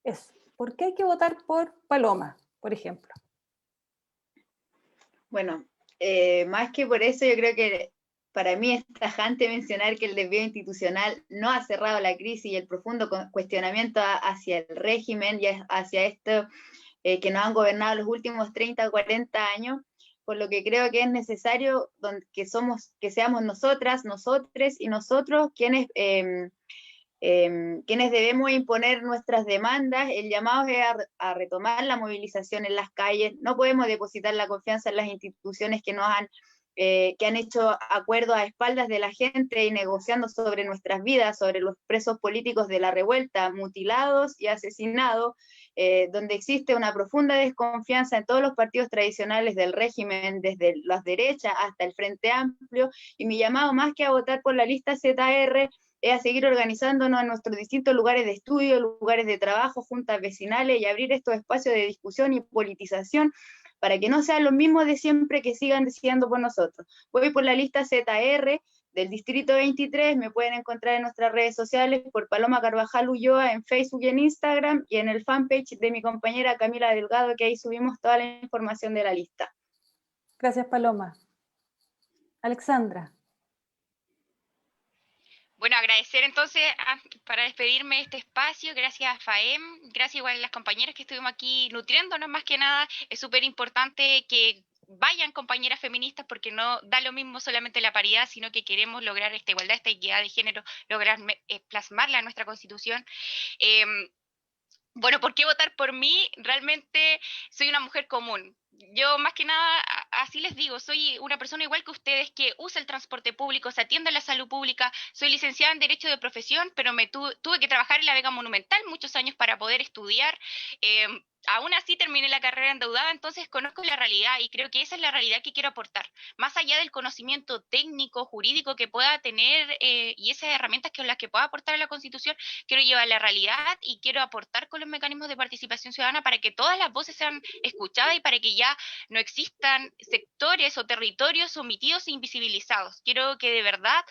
Speaker 1: Eso. ¿Por qué hay que votar por Paloma, por ejemplo?
Speaker 5: Bueno, más que por eso, yo creo que para mí es tajante mencionar que el desvío institucional no ha cerrado la crisis y el profundo cuestionamiento hacia el régimen y hacia esto que nos han gobernado los últimos 30 o 40 años, por lo que creo que es necesario que seamos nosotras, nosotres y nosotros quienes debemos imponer nuestras demandas. El llamado es a retomar la movilización en las calles. No podemos depositar la confianza en las instituciones que han hecho acuerdos a espaldas de la gente y negociando sobre nuestras vidas, sobre los presos políticos de la revuelta, mutilados y asesinados, donde existe una profunda desconfianza en todos los partidos tradicionales del régimen, desde las derechas hasta el Frente Amplio. Y mi llamado, más que a votar por la lista ZR, es a seguir organizándonos en nuestros distintos lugares de estudio, lugares de trabajo, juntas vecinales, y abrir estos espacios de discusión y politización para que no sean los mismos de siempre que sigan decidiendo por nosotros. Voy por la lista ZR del Distrito 23, me pueden encontrar en nuestras redes sociales por Paloma Carvajal Ulloa en Facebook y en Instagram, y en el fanpage de mi compañera Camila Delgado, que ahí subimos toda la información de la lista.
Speaker 1: Gracias, Paloma. Alexandra.
Speaker 3: Bueno, agradecer entonces para despedirme de este espacio, gracias a FAEM, gracias igual a las compañeras que estuvimos aquí nutriéndonos más que nada. Es súper importante que vayan compañeras feministas porque no da lo mismo solamente la paridad, sino que queremos lograr esta igualdad, esta equidad de género, lograr plasmarla en nuestra Constitución. Bueno, ¿por qué votar por mí? Realmente soy una mujer común. Yo más que nada, así les digo, soy una persona igual que ustedes que usa el transporte público, se atiende a la salud pública, soy licenciada en Derecho de profesión, pero tuve que trabajar en la Vega Monumental muchos años para poder estudiar. Aún así terminé la carrera endeudada, entonces conozco la realidad y creo que esa es la realidad que quiero aportar. Más allá del conocimiento técnico, jurídico que pueda tener y esas herramientas con las que pueda aportar a la Constitución, quiero llevar la realidad y quiero aportar con los mecanismos de participación ciudadana para que todas las voces sean escuchadas y para que ya no existan sectores o territorios omitidos e invisibilizados. Quiero que de verdad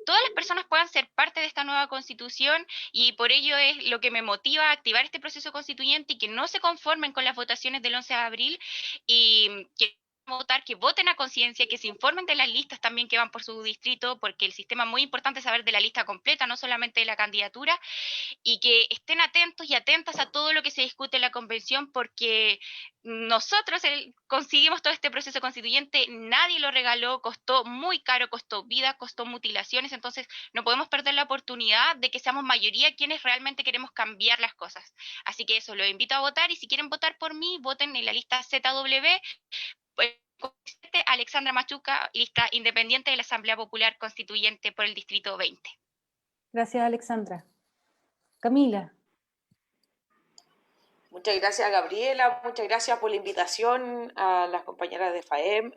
Speaker 3: todas las personas puedan ser parte de esta nueva Constitución y por ello es lo que me motiva a activar este proceso constituyente y que no se conformen con las votaciones del 11 de abril y que votar, que voten a conciencia, que se informen de las listas también que van por su distrito, porque el sistema es muy importante saber de la lista completa, no solamente de la candidatura, y que estén atentos y atentas a todo lo que se discute en la convención, porque nosotros conseguimos todo este proceso constituyente, nadie lo regaló, costó muy caro, costó vida, costó mutilaciones, entonces no podemos perder la oportunidad de que seamos mayoría quienes realmente queremos cambiar las cosas. Así que eso, los invito a votar y si quieren votar por mí, voten en la lista ZW, Alexandra Machuca, lista independiente de la Asamblea Popular Constituyente por el Distrito 20.
Speaker 1: Gracias, Alexandra. Camila.
Speaker 2: Muchas gracias, Gabriela, muchas gracias por la invitación a las compañeras de FAEM.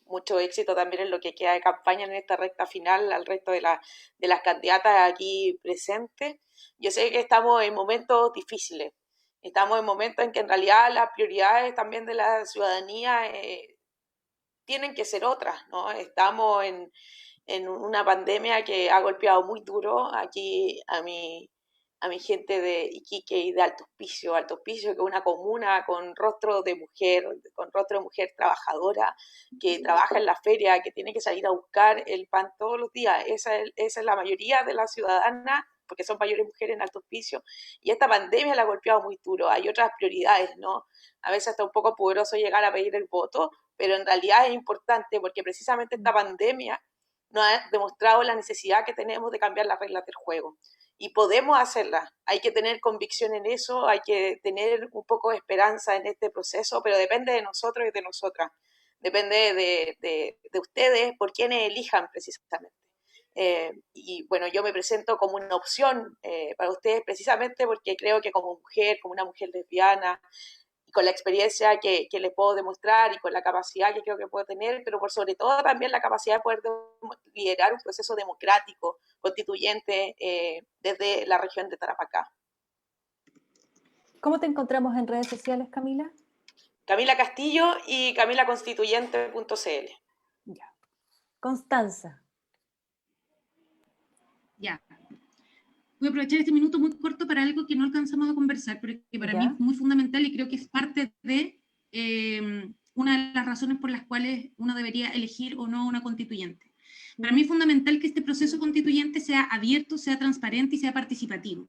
Speaker 2: Mucho éxito también en lo que queda de campaña en esta recta final al resto de las candidatas aquí presentes. Yo sé que estamos en momentos difíciles, estamos en momentos en que en realidad las prioridades también de la ciudadanía tienen que ser otras, ¿no? Estamos en una pandemia que ha golpeado muy duro aquí a mi gente de Iquique y de Alto Hospicio, que es una comuna con rostro de mujer trabajadora, que trabaja en la feria, que tiene que salir a buscar el pan todos los días. Esa es la mayoría de las ciudadanas, porque son mayores mujeres en Alto Hospicio, y esta pandemia la ha golpeado muy duro. Hay otras prioridades, ¿no? A veces está un poco poderoso llegar a pedir el voto, pero en realidad es importante porque precisamente esta pandemia nos ha demostrado la necesidad que tenemos de cambiar las reglas del juego. Y podemos hacerla. Hay que tener convicción en eso, hay que tener un poco de esperanza en este proceso, pero depende de nosotros y de nosotras. Depende de ustedes, por quienes elijan precisamente. Y bueno, yo me presento como una opción para ustedes precisamente porque creo que como mujer, como una mujer lesbiana, y con la experiencia que les puedo demostrar y con la capacidad que creo que puedo tener, pero por sobre todo también la capacidad de poder liderar un proceso democrático, constituyente, desde la región de Tarapacá.
Speaker 1: ¿Cómo te encontramos en redes sociales, Camila?
Speaker 2: Camila Castillo y camilaconstituyente.cl.
Speaker 1: Ya. Constanza.
Speaker 4: Ya. Voy a aprovechar este minuto muy corto para algo que no alcanzamos a conversar, pero que para mí es muy fundamental y creo que es parte de una de las razones por las cuales uno debería elegir o no una constituyente. Para mí es fundamental que este proceso constituyente sea abierto, sea transparente y sea participativo.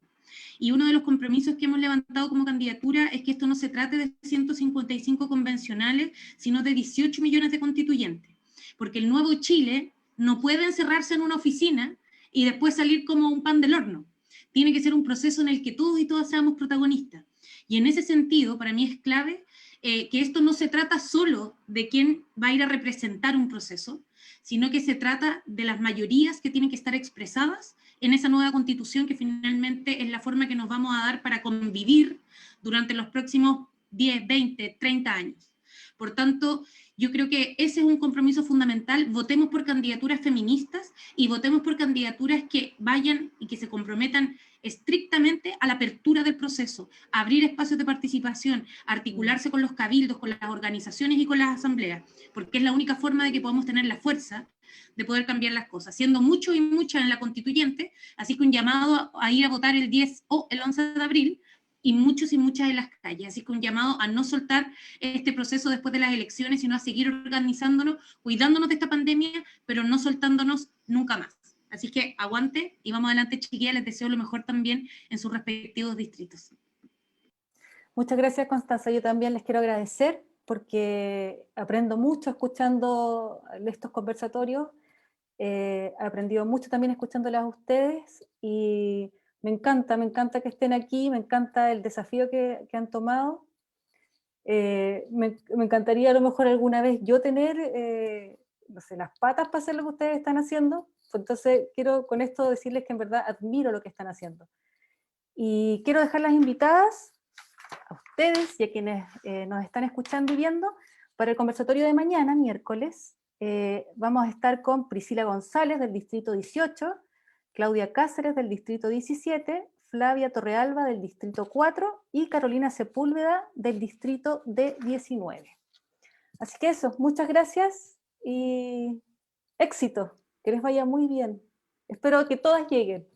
Speaker 4: Y uno de los compromisos que hemos levantado como candidatura es que esto no se trate de 155 convencionales, sino de 18 millones de constituyentes. Porque el nuevo Chile no puede encerrarse en una oficina y después salir como un pan del horno. Tiene que ser un proceso en el que todos y todas seamos protagonistas. Y en ese sentido, para mí es clave que esto no se trata solo de quién va a ir a representar un proceso, sino que se trata de las mayorías que tienen que estar expresadas en esa nueva constitución que finalmente es la forma que nos vamos a dar para convivir durante los próximos 10, 20, 30 años. Por tanto, yo creo que ese es un compromiso fundamental. Votemos por candidaturas feministas y votemos por candidaturas que vayan y que se comprometan estrictamente a la apertura del proceso, a abrir espacios de participación, a articularse con los cabildos, con las organizaciones y con las asambleas, porque es la única forma de que podamos tener la fuerza de poder cambiar las cosas, siendo muchos y muchas en la constituyente, así que un llamado a ir a votar el 10 o el 11 de abril, y muchos y muchas en las calles, así que un llamado a no soltar este proceso después de las elecciones, sino a seguir organizándonos, cuidándonos de esta pandemia, pero no soltándonos nunca más. Así que aguante y vamos adelante, chiquillas, les deseo lo mejor también en sus respectivos distritos.
Speaker 1: Muchas gracias, Constanza. Yo también les quiero agradecer porque aprendo mucho escuchando estos conversatorios, he aprendido mucho también escuchándolas a ustedes y me encanta que estén aquí, me encanta el desafío que han tomado. Me encantaría a lo mejor alguna vez yo tener, no sé, las patas para hacer lo que ustedes están haciendo. Entonces quiero con esto decirles que en verdad admiro lo que están haciendo. Y quiero dejarlas invitadas a ustedes y a quienes nos están escuchando y viendo para el conversatorio de mañana, miércoles. Vamos a estar con Priscila González del distrito 18, Claudia Cáceres del distrito 17, Flavia Torrealba del distrito 4 y Carolina Sepúlveda del distrito D19. Así que eso, muchas gracias y éxito, que les vaya muy bien. Espero que todas lleguen.